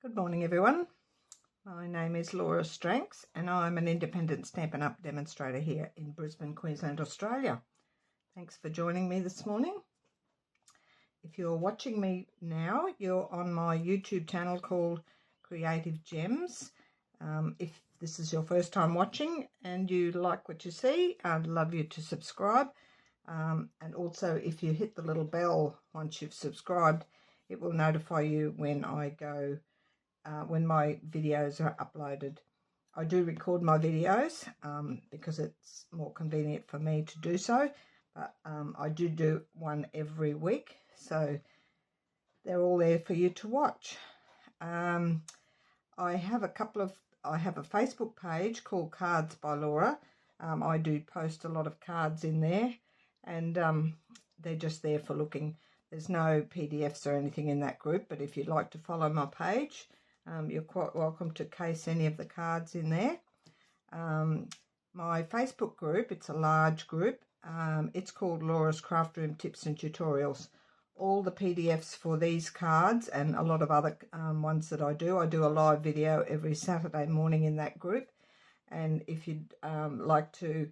Good morning, everyone. My name is Laura Stranks and I'm an independent Stampin' Up! Demonstrator here in Brisbane, Queensland, Australia. Thanks for joining me this morning. If you're watching me now, you're on my YouTube channel called Creative Gems. If this is your first time watching and you like what you see, I'd love you to subscribe. And also, if you hit the little bell once you've subscribed, it will notify you when I go when my videos are uploaded. I do record my videos because it's more convenient for me to do so, but I do one every week, so they're all there for you to watch. I have a Facebook page called Cards by Laura. I do post a lot of cards in there, and they're just there for looking. There's no PDFs or anything in that group, but if you'd like to follow my page, you're quite welcome to case any of the cards in there. My Facebook group, it's a large group. It's called Laura's Craft Room Tips and Tutorials. All the PDFs for these cards and a lot of other ones that I do a live video every Saturday morning in that group. And if you'd like to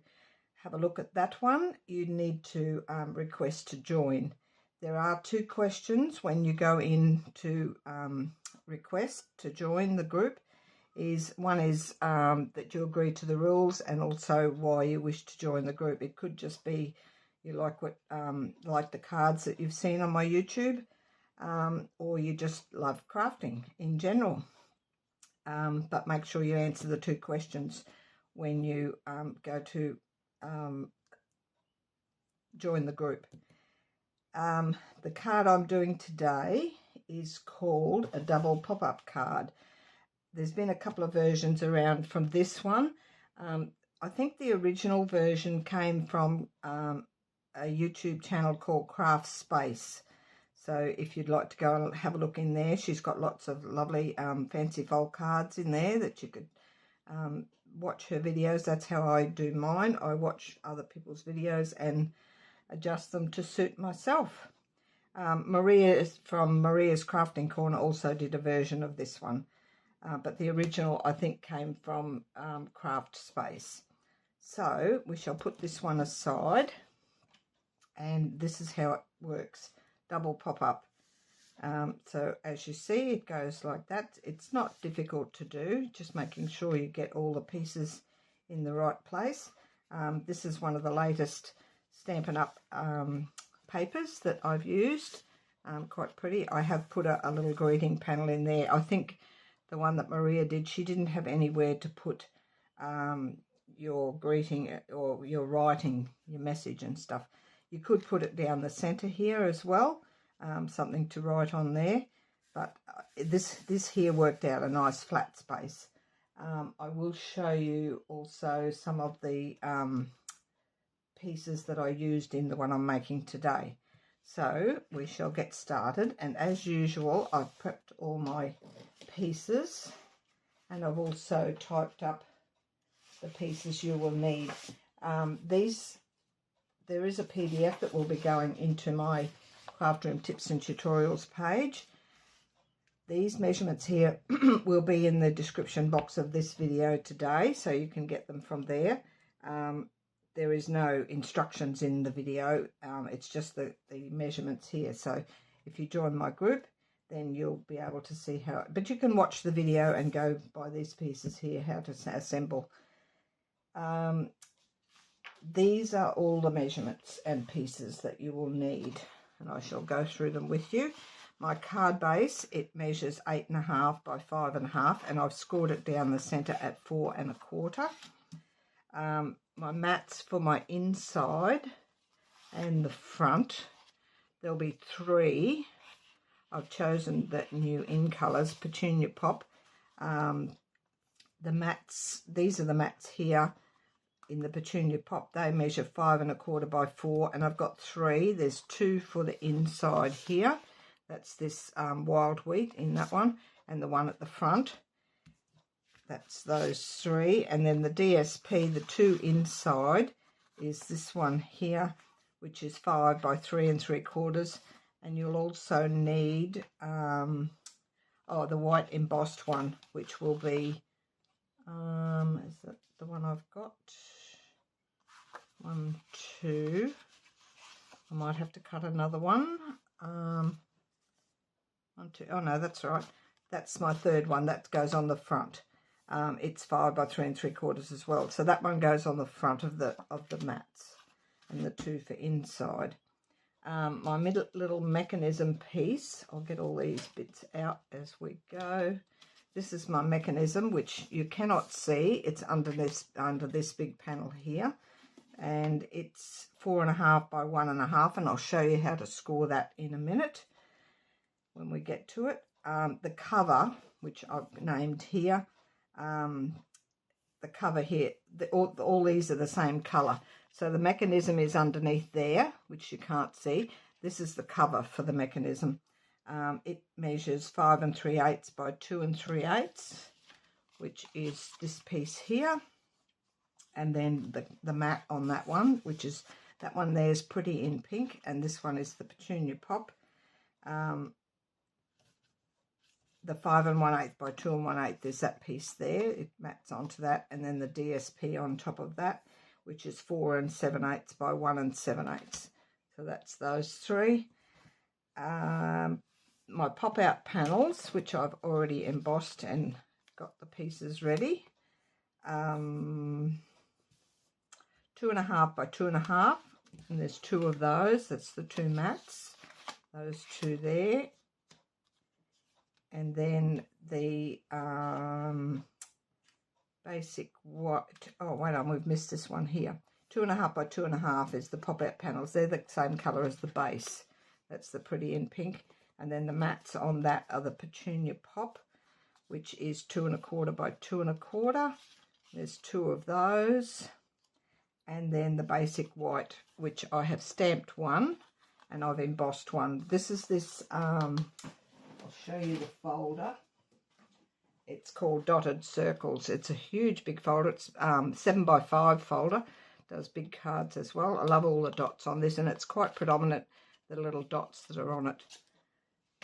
have a look at that one, you need to request to join. There are 2 questions when you go in to request to join the group. One is that you agree to the rules, and also why you wish to join the group. It could just be you like the cards that you've seen on my YouTube, or you just love crafting in general. But make sure you answer the 2 questions when you go to join the group. The card I'm doing today is called a double pop-up card. There's been a couple of versions around from this one. I think the original version came from a YouTube channel called Craft Space. So if you'd like to go and have a look in there, she's got lots of lovely fancy fold cards in there that you could watch her videos. That's how I do mine. I watch other people's videos and adjust them to suit myself. Maria from Maria's Crafting Corner also did a version of this one, but the original I think came from Craft Space. So we shall put this one aside, and this is how it works. Double pop-up. So as you see, it goes like that. It's not difficult to do, just making sure you get all the pieces in the right place. This is one of the latest Stampin' Up! Papers that I've used. Quite pretty. I have put a little greeting panel in there. I think the one that Maria did, she didn't have anywhere to put your greeting or your writing, your message and stuff. You could put it down the center here as well, something to write on there, but this here worked out a nice flat space. I will show you also some of the pieces that I used in the one I'm making today. So we shall get started, and as usual I've prepped all my pieces, and I've also typed up the pieces you will need. There is a PDF that will be going into my Craft Room Tips and Tutorials page. These measurements here will be in the description box of this video today, so you can get them from there. There is no instructions in the video, it's just the measurements here. So if you join my group, then you'll be able to see how, but you can watch the video and go by these pieces here, how to assemble. These are all the measurements and pieces that you will need, and I shall go through them with you. My card base, it measures 8.5 by 5.5, and I've scored it down the center at 4 1/4. My mats for my inside and the front, there'll be 3. I've chosen the new in colors, Petunia Pop. The mats, these are the mats here in the Petunia Pop. They measure 5 1/4 by 4, and I've got 3. There's 2 for the inside here. That's this wild wheat in that one, and the one at the front. That's those 3, and then the DSP, the 2 inside, is this one here, which is 5 by 3 3/4, and you'll also need the white embossed one, which will be, is that the one I've got? 1, 2. I might have to cut another one. 1, 2. Oh no, that's right. That's my third one. That goes on the front. It's 5 by 3 3/4 as well. So that one goes on the front of the mats, and the 2 for inside. My little mechanism piece. I'll get all these bits out as we go. This is my mechanism, which you cannot see. It's under this big panel here, and it's 4.5 by 1.5, and I'll show you how to score that in a minute when we get to it. The cover, which I've named here, the cover here, all these are the same colour. So the mechanism is underneath there, which you can't see. This is the cover for the mechanism. It measures 5 3/8 by 2 3/8, which is this piece here. And then the mat on that one, which is, that one there is pretty in pink, and this one is the petunia pop. The 5 1/8 by 2 1/8, there's that piece there. It mats onto that, and then the DSP on top of that, which is 4 7/8 by 1 7/8. So that's those 3. My pop-out panels, which I've already embossed and got the pieces ready. 2.5 by 2.5, and there's 2 of those. That's the 2 mats. Those 2 there. And then the basic white, oh wait on, we've missed this one here. 2.5 by 2.5 is the pop-out panels. They're the same colour as the base. That's the pretty in pink. And then the mats on that are the petunia pop, which is 2 1/4 by 2 1/4. There's 2 of those. And then the basic white, which I have stamped one and I've embossed one. This is this, I'll show you the folder. It's called Dotted Circles. It's a huge big folder. It's 7 by 5 folder. Does big cards as well. I love all the dots on this, and it's quite predominant, the little dots that are on it.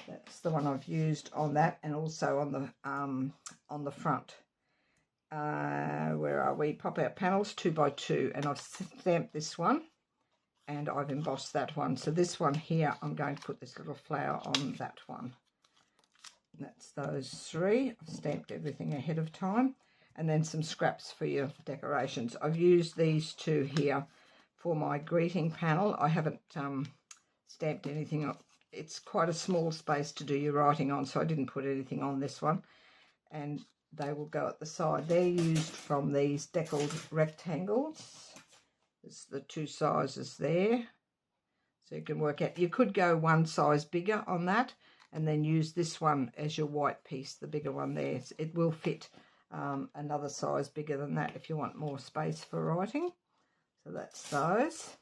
That's the one I've used on that, and also on the front. Where are we? Pop-out panels, 2 by 2, and I've stamped this one, and I've embossed that one. So this one here, I'm going to put this little flower on that one. That's those 3. I've stamped everything ahead of time. And then some scraps for your decorations. I've used these 2 here for my greeting panel. I haven't stamped anything up. It's quite a small space to do your writing on, so I didn't put anything on this one. And they will go at the side. They're used from these deckled rectangles. There's the 2 sizes there. So you can work out. You could go one size bigger on that, and then use this one as your white piece, the bigger one there. It will fit another size bigger than that if you want more space for writing. So that's those.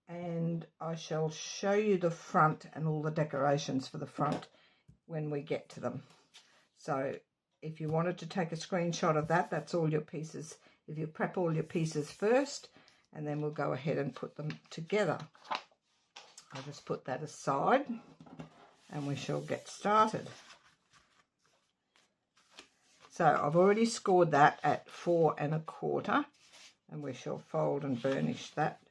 And I shall show you the front and all the decorations for the front when we get to them. So if you wanted to take a screenshot of that, that's all your pieces. If you prep all your pieces first, and then we'll go ahead and put them together. I'll just put that aside, and we shall get started. So I've already scored that at 4 1/4, and we shall fold and burnish that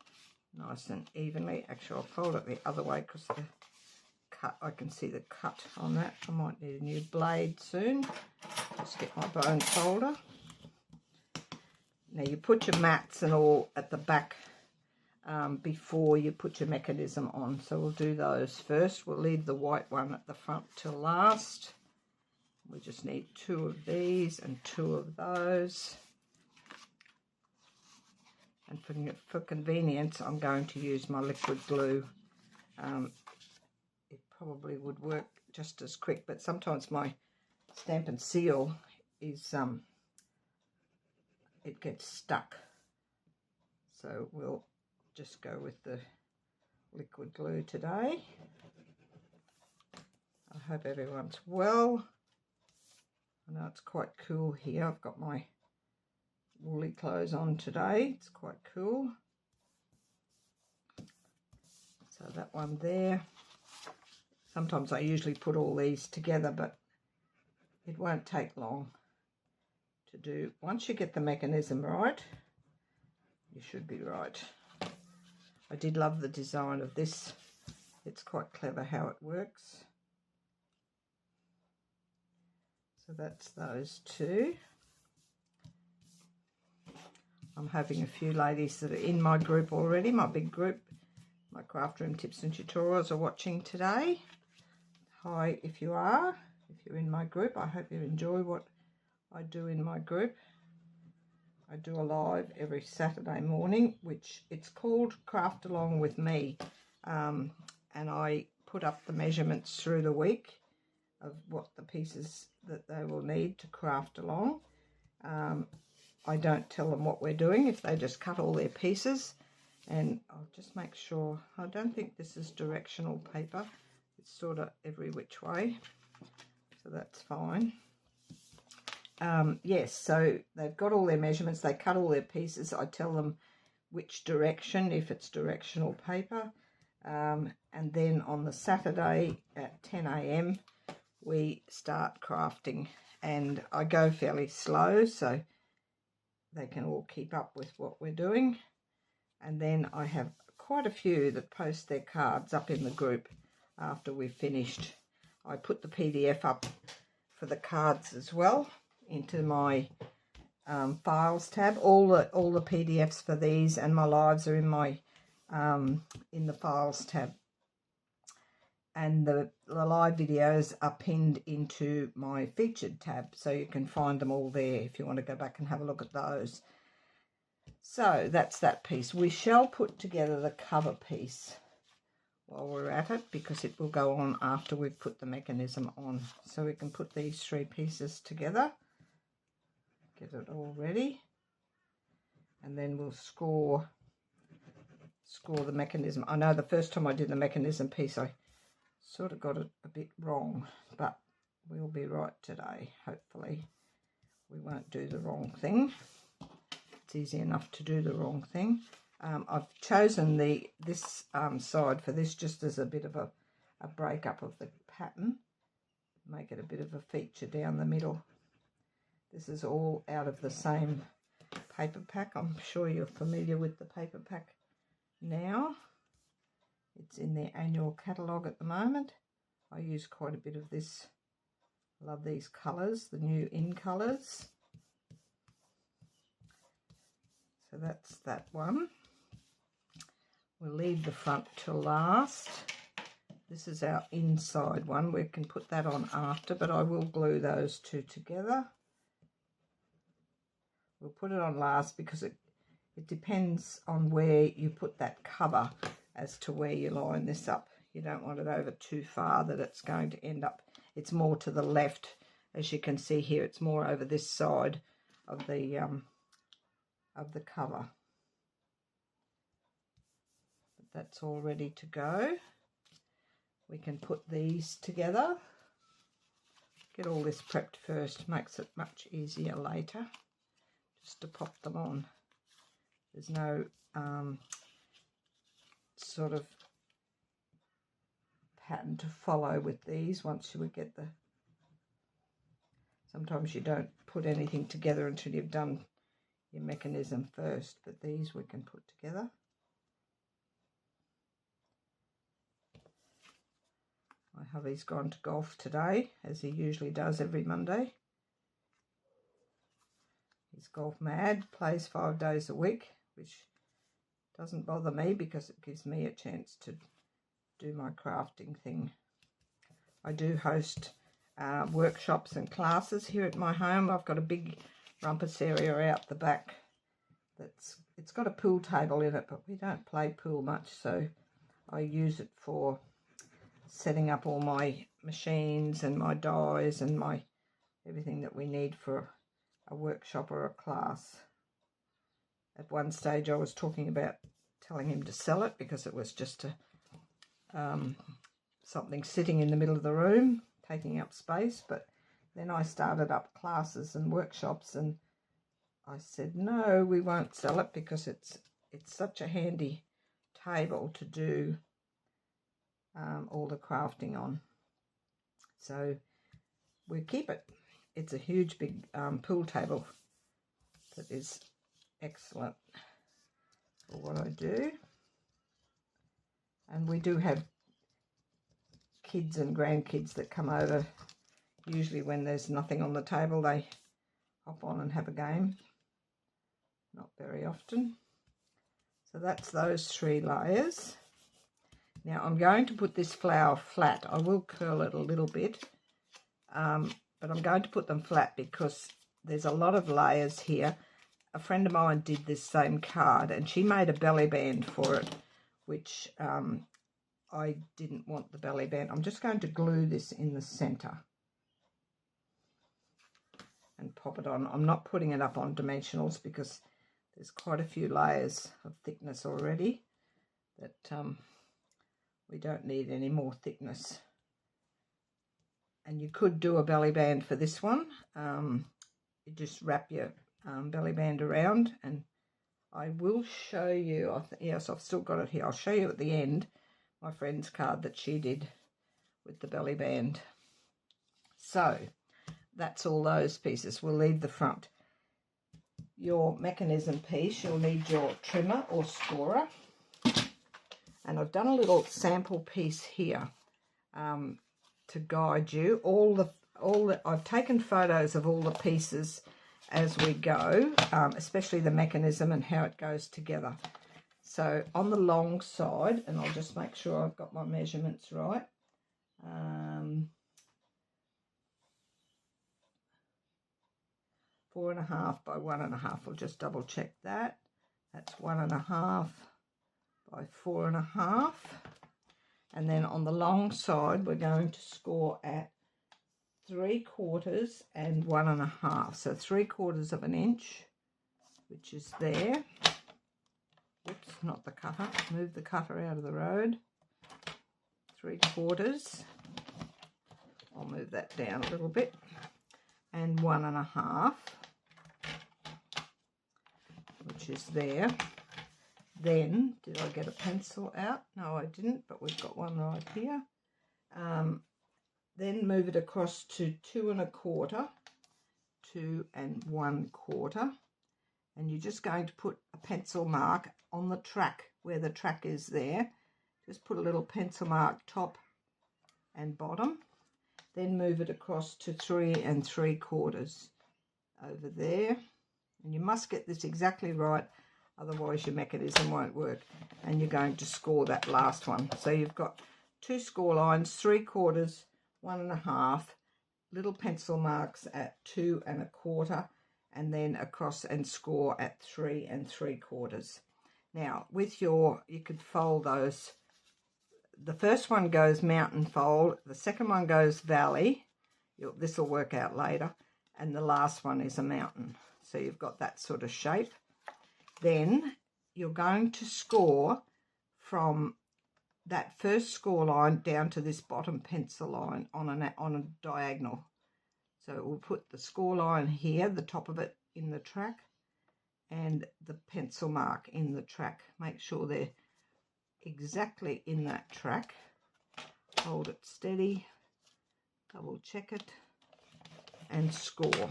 nice and evenly. Actually, I'll fold it the other way because the cut, I can see the cut on that. I might need a new blade soon. Just get my bone folder. Now you put your mats and all at the back before you put your mechanism on. So we'll do those first. We'll leave the white one at the front till last. We just need 2 of these and 2 of those. And for convenience, I'm going to use my liquid glue. It probably would work just as quick, but sometimes my Stamp and Seal is, it gets stuck. So we'll just go with the liquid glue today. I hope everyone's well. I know it's quite cool here. I've got my woolly clothes on today. It's quite cool. So that one there. Sometimes I usually put all these together, but it won't take long to do. Once you get the mechanism right, you should be right. I did love the design of this. It's quite clever how it works. So that's those two. I'm having a few ladies that are in my group already, my big group, my craft room tips and tutorials are watching today. Hi, if you are, if you're in my group, I hope you enjoy what I do in my group. I do a live every Saturday morning, which it's called Craft Along with Me, and I put up the measurements through the week of what the pieces that they will need to craft along. I don't tell them what we're doing if they just cut all their pieces, and I'll just make sure. I don't think this is directional paper. It's sort of every which way, so that's fine. Yes, so they've got all their measurements. They cut all their pieces. I tell them which direction if it's directional paper, and then on the Saturday at 10 a.m. we start crafting, and I go fairly slow so they can all keep up with what we're doing. And then I have quite a few that post their cards up in the group after we've finished. I put the PDF up for the cards as well into my files tab. All the PDFs for these and my lives are in my in the files tab, and the live videos are pinned into my featured tab, so you can find them all there if you want to go back and have a look at those. So that's that piece. We shall put together the cover piece while we're at it, because it will go on after we've put the mechanism on. So we can put these three pieces together, get it all ready, and then we'll score the mechanism. I know the first time I did the mechanism piece I sort of got it a bit wrong, but we'll be right today. Hopefully we won't do the wrong thing. It's easy enough to do the wrong thing. I've chosen this side for this just as a bit of a breakup of the pattern, make it a bit of a feature down the middle. This is all out of the same paper pack. I'm sure you're familiar with the paper pack now. It's in their annual catalogue at the moment. I use quite a bit of this. Love these colours, the new in colours. So that's that one. We'll leave the front till last. This is our inside one. We can put that on after, but I will glue those two together. We'll put it on last because it depends on where you put that cover as to where you line this up. You don't want it over too far that it's going to end up. It's more to the left, as you can see here. It's more over this side of the cover. But that's all ready to go. We can put these together. Get all this prepped first, makes it much easier later just to pop them on. There's no sort of pattern to follow with these. Once you would get the, sometimes you don't put anything together until you've done your mechanism first, but these we can put together. My hubby's gone to golf today, as he usually does every Monday. He's golf mad, plays 5 days a week, which doesn't bother me because it gives me a chance to do my crafting thing. I do host workshops and classes here at my home. I've got a big rumpus area out the back. It's got a pool table in it, but we don't play pool much, so I use it for setting up all my machines and my dies and my everything that we need for a workshop or a class. At one stage I was talking about telling him to sell it because it was just something sitting in the middle of the room taking up space, but then I started up classes and workshops, and I said no, we won't sell it because it's such a handy table to do all the crafting on. So we keep it. it's a huge big pool table that is excellent for what I do. And we do have kids and grandkids that come over. Usually when there's nothing on the table, they hop on and have a game. Not very often. So that's those 3 layers. Now I'm going to put this flower flat. I will curl it a little bit, but I'm going to put them flat because there's a lot of layers here. A friend of mine did this same card and she made a belly band for it, which I didn't want the belly band. I'm just going to glue this in the center and pop it on. I'm not putting it up on dimensionals because there's quite a few layers of thickness already that we don't need any more thickness. And you could do a belly band for this one. You just wrap your belly band around, and I will show you, yes, I've still got it here. I'll show you at the end my friend's card that she did with the belly band. So that's all those pieces. We'll leave the front. Your mechanism piece, you'll need your trimmer or scorer. And I've done a little sample piece here to guide you. I've taken photos of all the pieces as we go, especially the mechanism and how it goes together. So on the long side, and I'll just make sure I've got my measurements right. 4.5 by 1.5. I'll just double check that. That's 1.5 by 4.5. And then on the long side, we're going to score at 3/4 and 1.5. So 3/4 of an inch, which is there. Oops, not the cutter. Move the cutter out of the road. 3/4. I'll move that down a little bit. And 1.5, which is there. Then, did I get a pencil out? No, I didn't, but we've got one right here. Then move it across to 2.25, 2 1/4, and you're just going to put a pencil mark on the track where the track is there. Just put a little pencil mark top and bottom. Then move it across to 3 3/4 over there. And you must get this exactly right, otherwise your mechanism won't work. And you're going to score that last one. So you've got 2 score lines, 3/4, 1.5, little pencil marks at 2 1/4, and then across and score at 3 3/4. Now, with you could fold those. The first one goes mountain fold, the second one goes valley. This will work out later. And the last one is a mountain. So you've got that sort of shape. Then you're going to score from that first score line down to this bottom pencil line on a diagonal. So we'll put the score line here, the top of it in the track, and the pencil mark in the track. Make sure they're exactly in that track. Hold it steady, double check it, and score.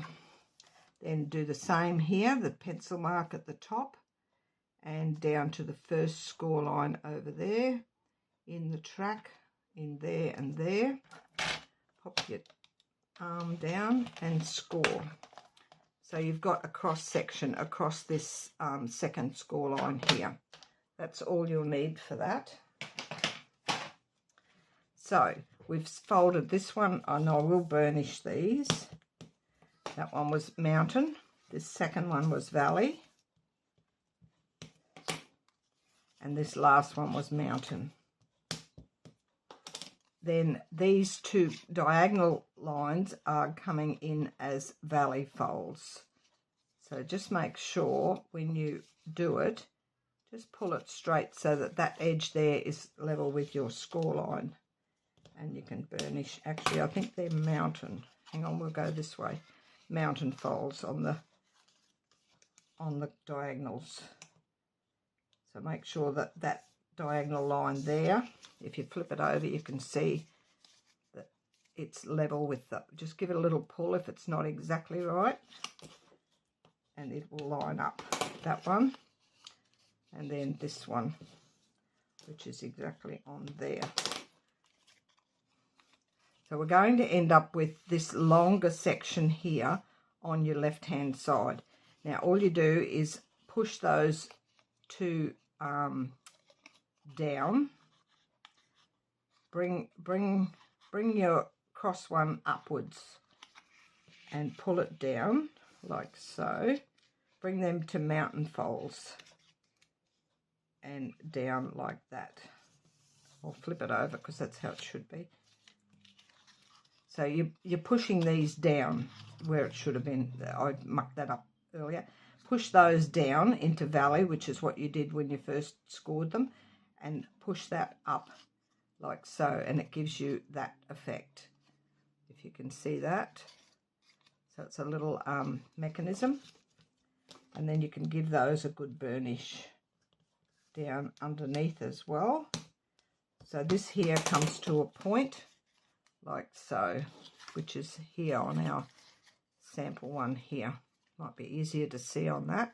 Then do the same here, the pencil mark at the top and down to the first score line over there, in the track, in there and there. Pop your arm down and score. So you've got a cross section across this second score line here. That's all you'll need for that. So we've folded this one, and I will burnish these. That one was mountain. This second one was valley. And this last one was mountain. Then these 2 diagonal lines are coming in as valley folds. So just make sure when you do it, just pull it straight so that that edge there is level with your score line. And you can burnish. Actually, I think they're mountain. Hang on, we'll go this way. Mountain folds on the diagonals. So make sure that that diagonal line there, if you flip it over, you can see that it's level with the, just give it a little pull if it's not exactly right, and it will line up, that one, and then this one, which is exactly on there. So we're going to end up with this longer section here on your left hand side. Now all you do is push those two down, bring your cross one upwards and pull it down like so. Bring them to mountain folds and down like that. I'll flip it over because that's how it should be. So you're pushing these down where it should have been. I mucked that up earlier. Push those down into valley, which is what you did when you first scored them, and push that up like so, and it gives you that effect, if you can see that. So it's a little mechanism, and then you can give those a good burnish down underneath as well. So this here comes to a point like so, which is here on our sample one here. Might be easier to see on that.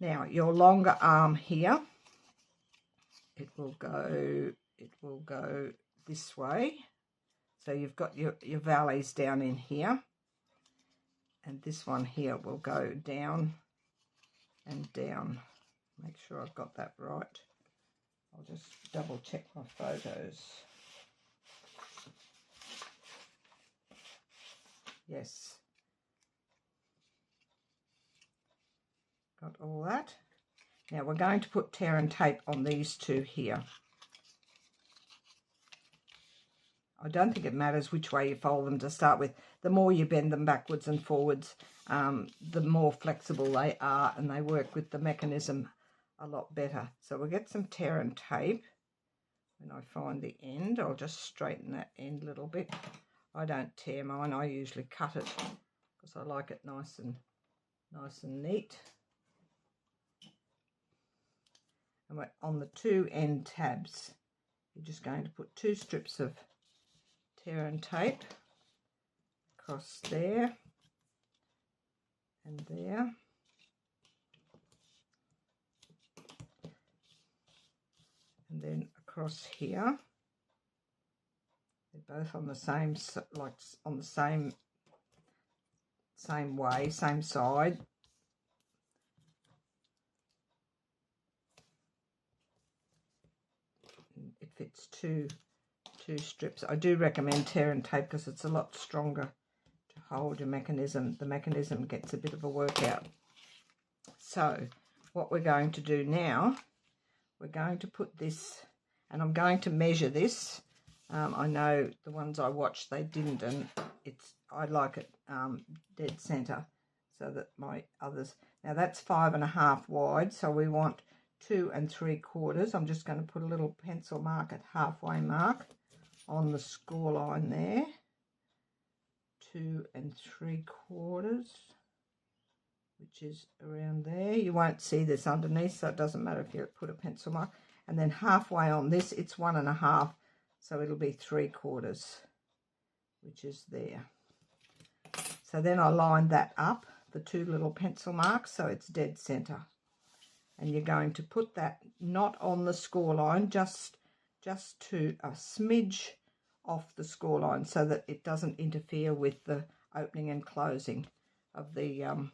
Now your longer arm here, it will go this way. So you've got your valleys down in here, and this one here will go down and down. Make sure I've got that right. I'll just double check my photos. Yes. Got all that. Now we're going to put tear and tape on these two here. I don't think it matters which way you fold them to start with. The more you bend them backwards and forwards, the more flexible they are, and they work with the mechanism a lot better. So we'll get some tear and tape. When I find the end, I'll just straighten that end a little bit. I don't tear mine, I usually cut it because I like it nice and neat. And we're on the two end tabs, you're just going to put 2 strips of tear and tape across there and there. And then across here. They're both on the same, like on the same way, same side. It fits two strips. I do recommend tear and tape because it's a lot stronger to hold your mechanism. The mechanism gets a bit of a workout. So what we're going to do now, we're going to put this, and I'm going to measure this. I know the ones I watched, they didn't, and I like it dead center, so that my others, now that's 5.5 wide, so we want 2 3/4. I'm just going to put a little pencil mark at halfway mark on the score line there. 2 3/4, which is around there. You won't see this underneath, so it doesn't matter if you put a pencil mark. And then halfway on this, it's 1.5, so it'll be 3/4, which is there. So then I line that up, the 2 little pencil marks, so it's dead center. And you're going to put that not on the score line, just to a smidge off the score line, so that it doesn't interfere with the opening and closing of the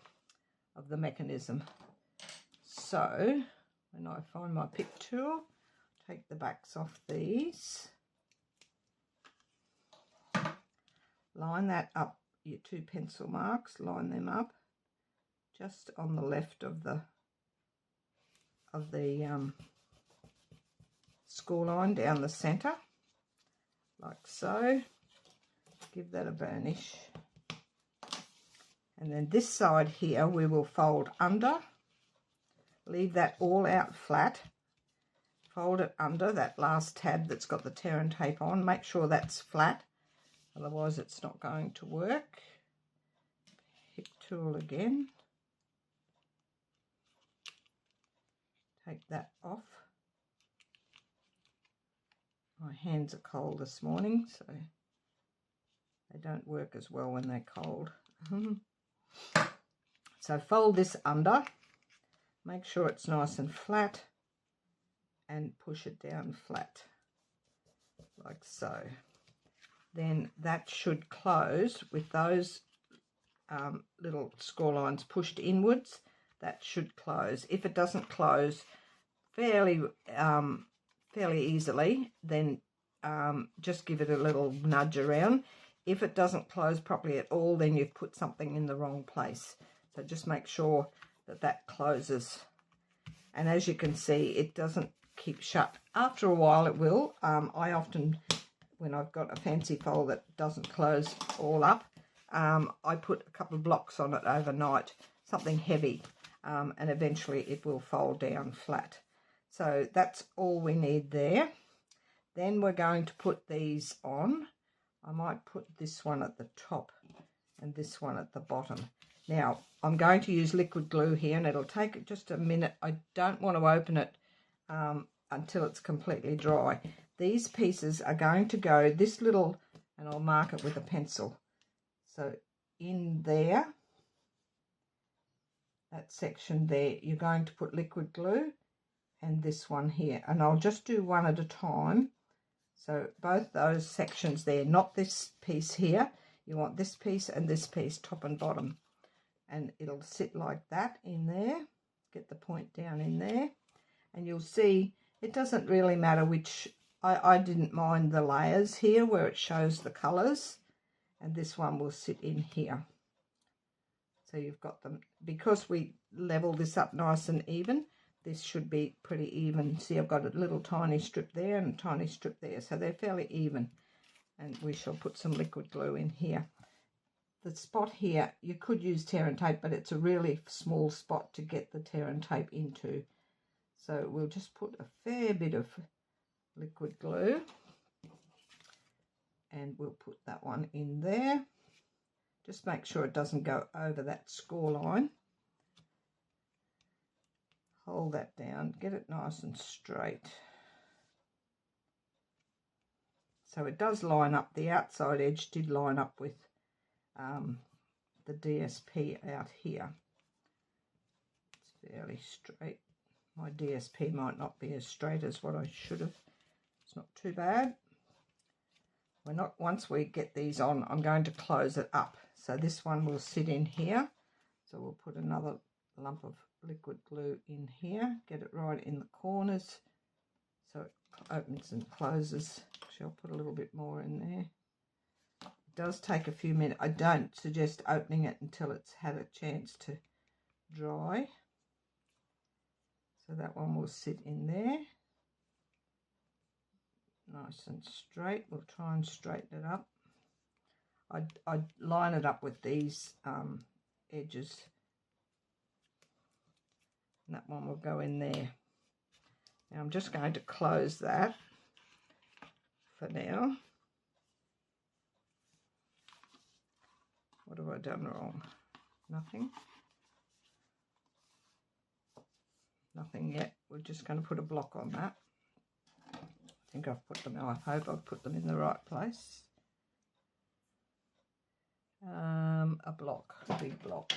mechanism. So when I find my pick tool, take the backs off these, line that up, your 2 pencil marks, line them up just on the left of the score line down the center, like so. Give that a burnish. And then this side here we will fold under, leave that all out flat, fold it under that last tab that's got the tear and tape on. Make sure that's flat, otherwise it's not going to work. Pick tool again, take that off, My hands are cold this morning, so they don't work as well when they're cold. So fold this under, make sure it's nice and flat, and push it down flat, like so. Then that should close with those little score lines pushed inwards. That should close. If it doesn't close fairly easily, then just give it a little nudge around. If it doesn't close properly at all, then you've put something in the wrong place. So just make sure that that closes. And as you can see, it doesn't keep shut. After a while it will. I often, when I've got a fancy fold that doesn't close all up, I put a couple of blocks on it overnight, something heavy, and eventually it will fold down flat. So that's all we need there. Then we're going to put these on. I might put this one at the top and this one at the bottom. Now, I'm going to use liquid glue here, and it'll take just a minute. I don't want to open it until it's completely dry. These pieces are going to go this little, and I'll mark it with a pencil. So in there, that section there, you're going to put liquid glue, and this one here. And I'll just do one at a time. So both those sections there, not this piece here. You want this piece and this piece, top and bottom. And it'll sit like that in there. Get the point down in there. And you'll see it doesn't really matter which. I didn't mind the layers here where it shows the colours. And this one will sit in here. So you've got them. Because we level this up nice and even, this should be pretty even. See, I've got a little tiny strip there and a tiny strip there. So they're fairly even. And we shall put some liquid glue in here. The spot here, you could use tear and tape, but it's a really small spot to get the tear and tape into. So we'll just put a fair bit of liquid glue. And we'll put that one in there. Just make sure it doesn't go over that score line. Hold that down, get it nice and straight. So it does line up, the outside edge did line up with the DSP out here. It's fairly straight. My DSP might not be as straight as what I should have. It's not too bad. Once we get these on, I'm going to close it up. So this one will sit in here. So we'll put another lump of liquid glue in here, get it right in the corners so it opens and closes. Actually, I'll put a little bit more in there. It does take a few minutes. I don't suggest opening it until it's had a chance to dry. So that one will sit in there nice and straight. We'll try and straighten it up. I'd line it up with these edges. And that one will go in there. Now I'm just going to close that for now. What have I done wrong? Nothing. Nothing yet. We're just going to put a block on that. I think I've put them, I hope I've put them in the right place. A block, a big block.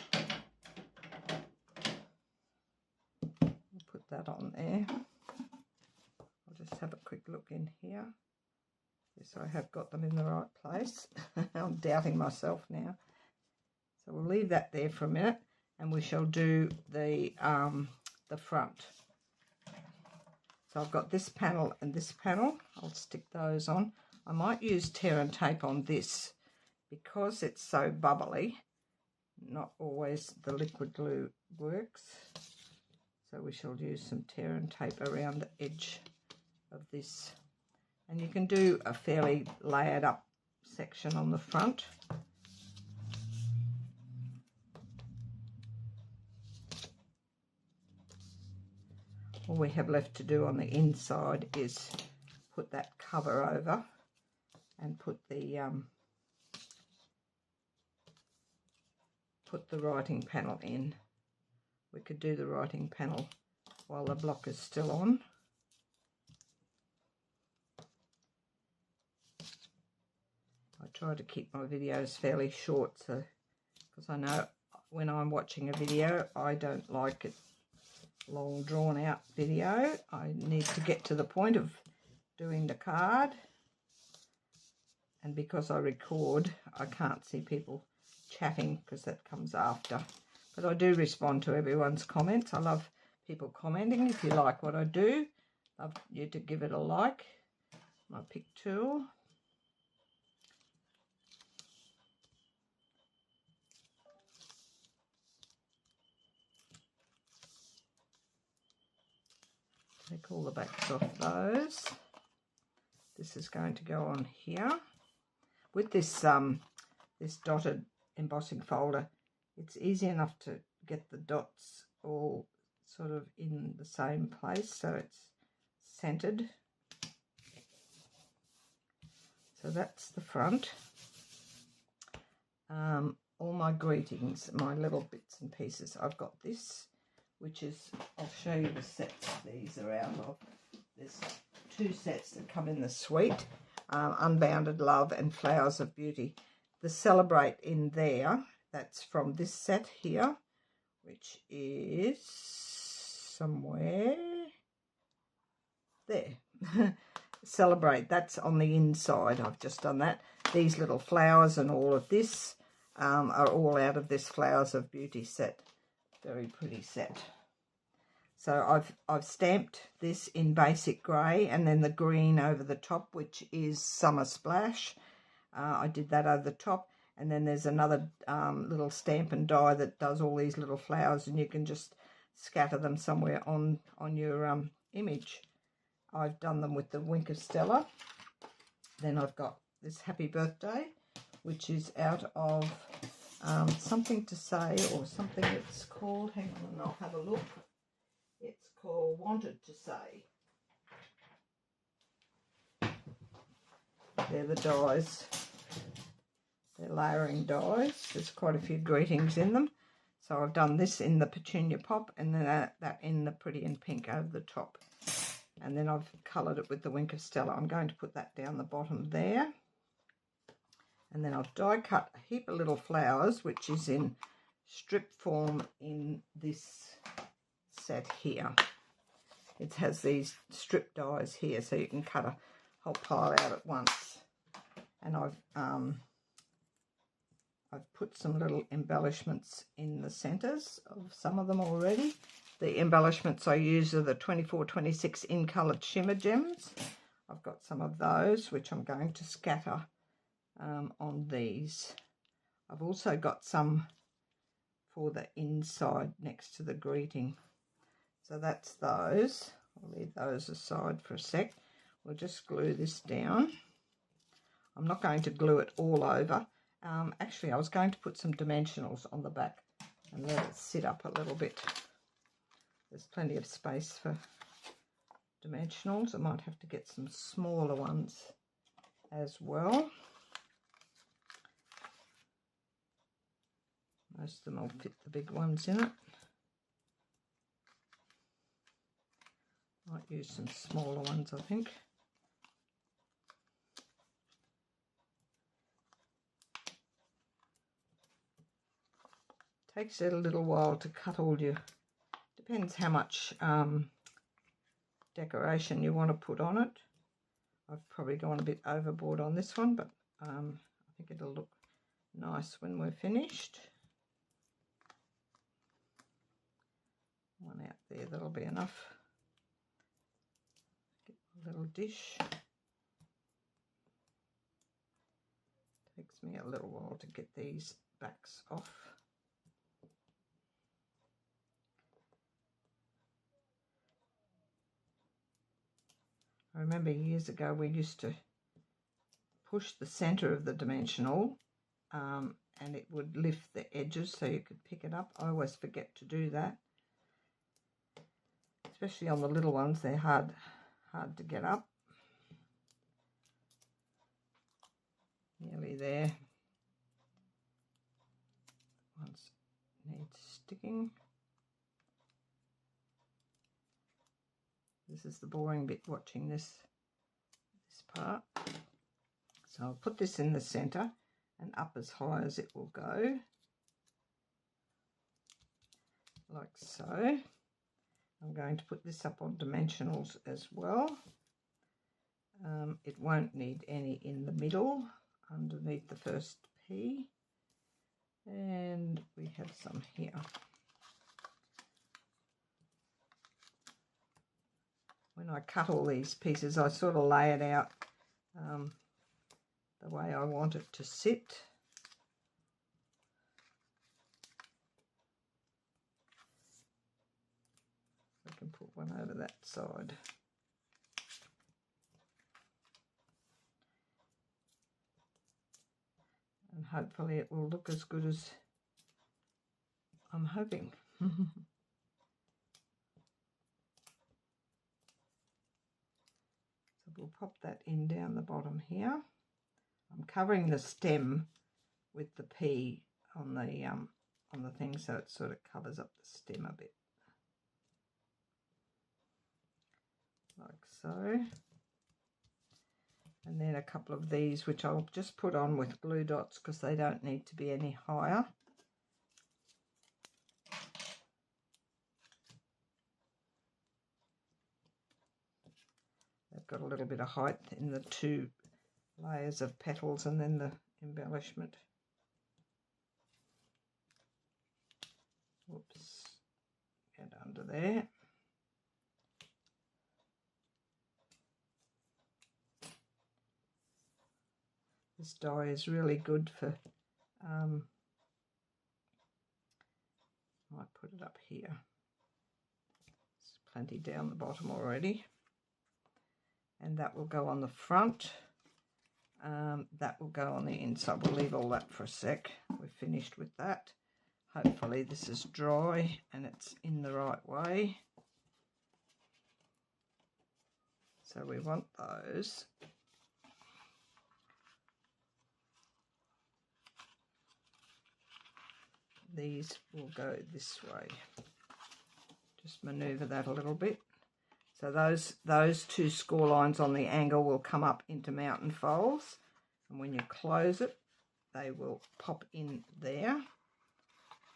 Put that on there. I'll just have a quick look in here. Yes, I have got them in the right place. I'm doubting myself now. So we'll leave that there for a minute, and we shall do the front. So I've got this panel and this panel. I'll stick those on. I might use tear and tape on this because it's so bubbly. Not always the liquid glue works. So we shall use some tear and tape around the edge of this. And you can do a fairly layered up section on the front. All we have left to do on the inside is put that cover over and put the writing panel in. We could do the writing panel while the block is still on. try to keep my videos fairly short, so because I know when I'm watching a video, I don't like it long drawn out video. I need to get to the point of doing the card, and because I record, I can't see people chatting because that comes after. But I do respond to everyone's comments. I love people commenting. If you like what I do, love you to give it a like. My pick tool. Take all the backs off those. This is going to go on here. With this this dotted embossing folder, it's easy enough to get the dots all sort of in the same place, so it's centered. So that's the front. All my greetings, my little bits and pieces. I've got this, which is, I'll show you the sets these are out of. There's 2 sets that come in the suite, Unbounded Love and Flowers of Beauty. The Celebrate in there, that's from this set here, which is somewhere there. Celebrate, that's on the inside. I've just done that. These little flowers and all of this are all out of this Flowers of Beauty set. Very pretty set. So I've stamped this in basic grey, and then the green over the top, which is Summer Splash. I did that over the top, and then there's another little stamp and die that does all these little flowers, and you can just scatter them somewhere on your image. I've done them with the Wink of Stella. Then I've got this Happy Birthday, which is out of Something to Say, or something it's called. Hang on and I'll have a look. It's called Wanted to Say. They're the dies. They're layering dies. There's quite a few greetings in them. So I've done this in the Petunia Pop, and then that in the Pretty in Pink over the top. And then I've coloured it with the Wink of Stella. I'm going to put that down the bottom there. And then I've die cut a heap of little flowers, which is in strip form in this set here. It has these strip dies here, so you can cut a whole pile out at once. And I've put some little embellishments in the centres of some of them already. The embellishments I use are the 24-26 in coloured shimmer gems. I've got some of those, which I'm going to scatter on these. I've also got some for the inside next to the greeting. So that's those. I'll leave those aside for a sec. We'll just glue this down. I'm not going to glue it all over. Actually, I was going to put some dimensionals on the back and let it sit up a little bit. There's plenty of space for dimensionals. I might have to get some smaller ones as well. Most of them will fit the big ones in it. Might use some smaller ones, I think. Takes it a little while to cut all your, depends how much decoration you want to put on it. I've probably gone a bit overboard on this one, but I think it'll look nice when we're finished. One out there, that'll be enough. Get a little dish. Takes me a little while to get these backs off. I remember years ago we used to push the centre of the dimensional and it would lift the edges so you could pick it up. I always forget to do that. Especially on the little ones, they're hard to get up. Nearly there. Ones need sticking. This is the boring bit, watching this part. So I'll put this in the centre and up as high as it will go, like so. I'm going to put this up on dimensionals as well. It won't need any in the middle underneath the first P, and we have some here. When I cut all these pieces, I sort of lay it out the way I want it to sit. I can put one over that side. And hopefully it will look as good as I'm hoping. So we'll pop that in down the bottom here. I'm covering the stem with the P on the thing, so it sort of covers up the stem a bit, like so. And then a couple of these, which I'll just put on with glue dots because they don't need to be any higher. They've got a little bit of height in the two layers of petals and then the embellishment. Whoops, get under there. This die is really good for, I might put it up here. There's plenty down the bottom already. And that will go on the front. That will go on the inside. We'll leave all that for a sec. We're finished with that. Hopefully this is dry and it's in the right way. So we want those. These will go this way. Just manoeuvre that a little bit. So those two score lines on the angle will come up into mountain folds, and when you close it, they will pop in there.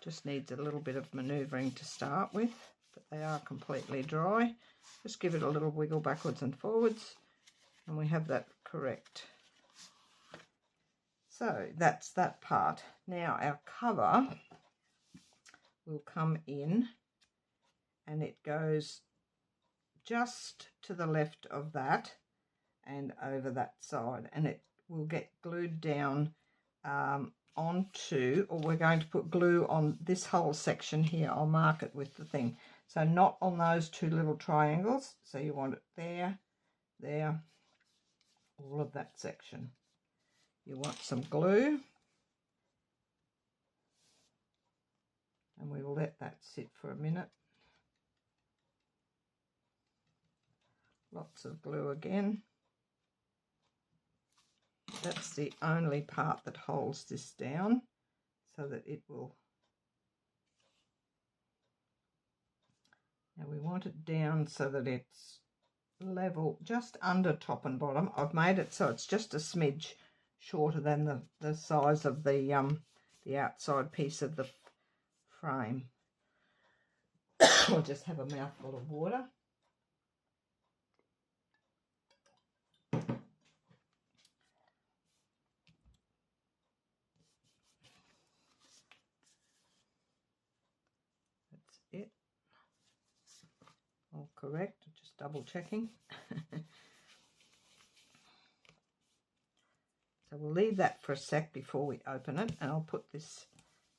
Just needs a little bit of manoeuvring to start with, but they are completely dry. Just give it a little wiggle backwards and forwards, and we have that correct. So that's that part. Now our cover will come in, and it goes just to the left of that and over that side, and it will get glued down onto, or we're going to put glue on this whole section here. I'll mark it with the thing, so not on those two little triangles. So you want it there, there, all of that section. You want some glue, and we will let that sit for a minute. Lots of glue again. That's the only part that holds this down, so that it will. Now we want it down so that it's level just under top and bottom. I've made it so it's just a smidge shorter than the size of the outside piece of the frame. I'll just have a mouthful of water. That's it. All correct, just double checking. So we'll leave that for a sec before we open it, and I'll put this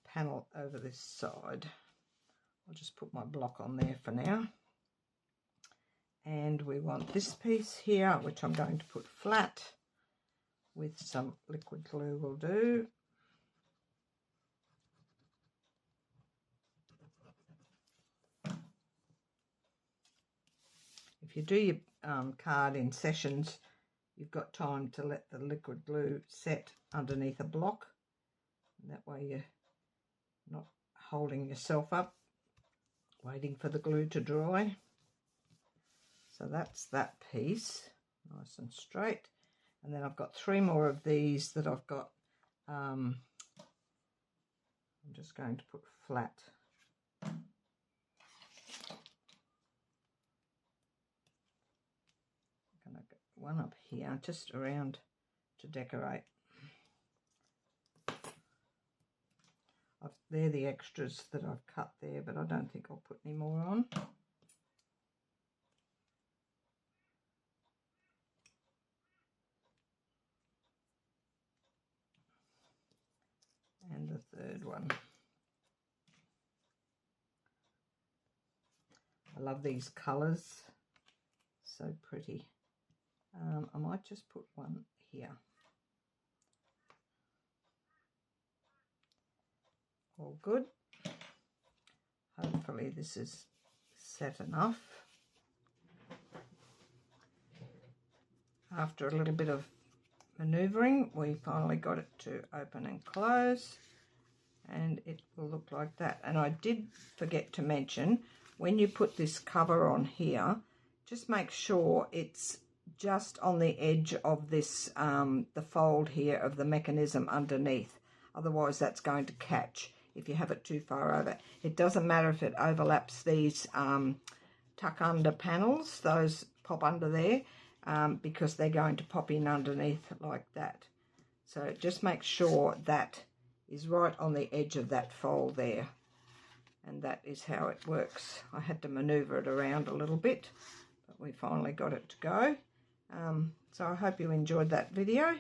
panel over this side. I'll just put my block on there for now. And we want this piece here, which I'm going to put flat with some liquid glue will do. If you do your card in sessions, you've got time to let the liquid glue set underneath a block. And that way you're not holding yourself up, waiting for the glue to dry. So that's that piece, nice and straight. And then I've got 3 more of these that I've got. I'm just going to put flat. I'm going to get one up here, just around to decorate. They're the extras that I've cut there, but I don't think I'll put any more on. And the third one. I love these colours, so pretty. I might just put one here. All good. Hopefully this is set enough. After a little bit of maneuvering, we finally got it to open and close, and it will look like that. And I did forget to mention, when you put this cover on here, just make sure it's just on the edge of this, the fold here of the mechanism underneath. Otherwise that's going to catch if you have it too far over. It doesn't matter if it overlaps these tuck under panels, those pop under there, because they're going to pop in underneath like that. So just make sure that is right on the edge of that fold there, and that is how it works. I had to maneuver it around a little bit, but we finally got it to go. So I hope you enjoyed that video,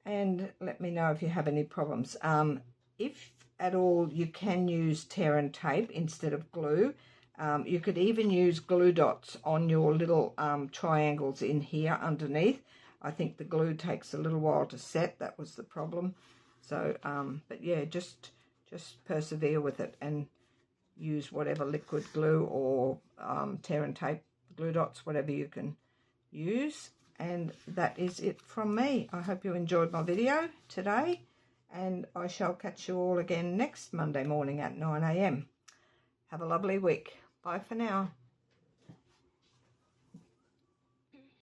and let me know if you have any problems. If at all, you can use tear and tape instead of glue. You could even use glue dots on your little triangles in here underneath. I think the glue takes a little while to set. That was the problem. So, but yeah, just persevere with it and use whatever liquid glue or tear and tape, glue dots, whatever you can use. And that is it from me. I hope you enjoyed my video today, and I shall catch you all again next Monday morning at 9 AM. Have a lovely week. Bye for now.